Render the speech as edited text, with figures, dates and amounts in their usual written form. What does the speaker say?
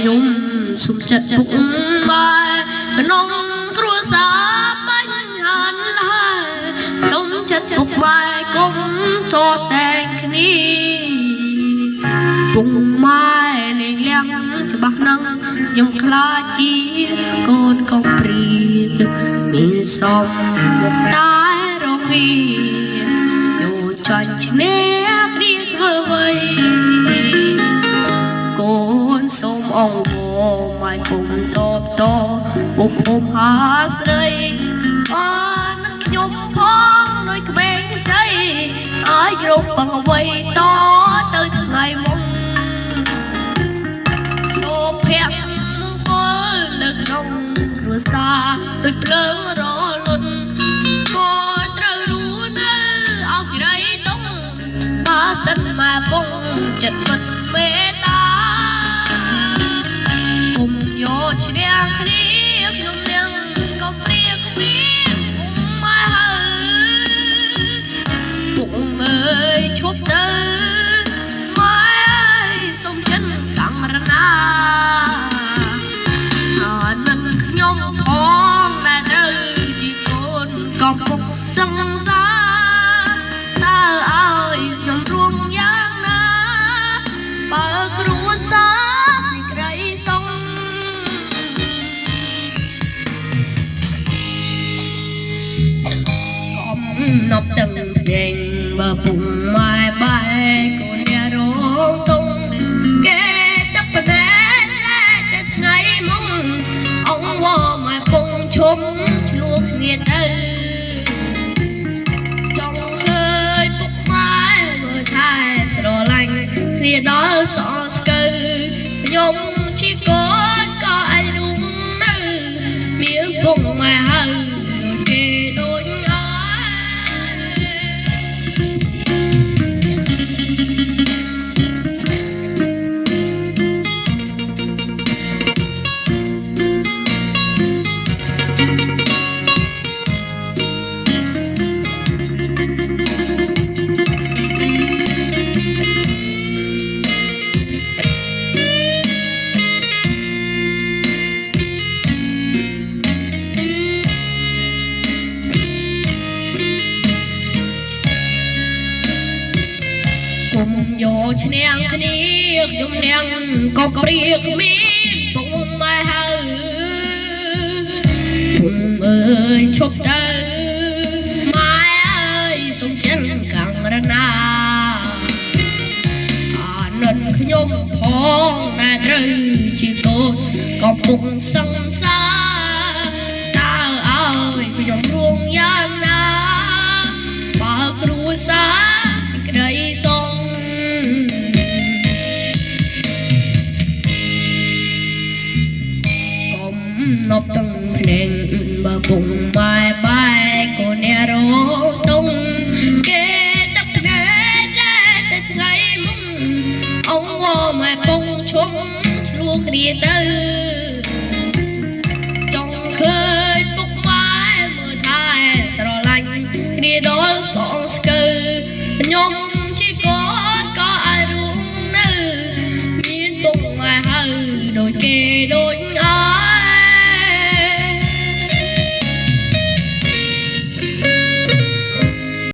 ខ្ញុំសុំចិត្តពុកម៉ែក្នុងគ្រួសារបញ្ហាហើយសុំចិត្តពុកម៉ែគុំតតែងគ្នាពុកម៉ែលេងលៀងច្បាស់ណាស់ខ្ញុំខ្លាចជាកូនកុំព្រាមានសំមុខតែរងវីយកចាញ់ឈ្នះគ្នាធ្វើអ្វីកូនសូមអងវម៉ែគុំតបតពុកពុំហាស្រីបានខ្ញុំផងដូចក្មេងស្រីឲ្យរកបង្អ្វីតទៅថ្ងៃមុខសូមភ័ក្រមង្គលនៅក្នុងគ្រួសារដូចភ្លើងរលត់ក៏ត្រូវรู้នៅអស់ក្រីតុងបើសិនមកពងចិត្តមិនមេត្តាគុំយកឈ្នះគ្នាខ្ញុំនឹងក៏ព្រាគ្មានគុំមកហើយពុកអើយឈប់ទៅម៉ែអើយសុំចិនកាំរណានឹងខ្ញុំផងដែលត្រូវជាកូនកំពុងសង្សារតើឲ្យខ្ញុំរួមយ៉ាងណាបើគ្រួសារមានក្តីសុខកំណប់ទាំងពេញបើពុំម៉ែបែកកូនអ្នករងទុំគេទឹកប្រែតែថ្ងៃមុខអងវម៉ែពងឈុំឆ្លោះគ្នាទៅចង់ឃើញពុកម៉ែមើលថែស្រឡាញ់គ្នាដល់សអស្កើខ្ញុំជាកូនក៏អាចរួមនៅមានពុកម៉ែហើយដូចគេដូចគុំយកឈ្នះគ្នាខ្ញុំនឹងក៏ព្រាគ្មានពុកម៉ែហើយពុំអើយឈប់ទៅម៉ែអើយសុំចិនកាំរណាអានិតខ្ញុំផងដែលត្រូវជាកូនកំពុងសង្សារតើឲ្យខ្ញុំរួមយ៉ាងណាបើគ្រួសារក្តីសុខនប់ទាំងភ្នែកបើពុំម៉ែបែកកូនអ្នករងទុំគេទឹកភ្នែកតែថ្ងៃមុខអងវម៉ែពងឈុំឆ្លោះគ្នាទៅចង់ឃើញពុកម៉ែមើលថែស្រឡាញ់គ្នាដល់សងស្កើខ្ញុំ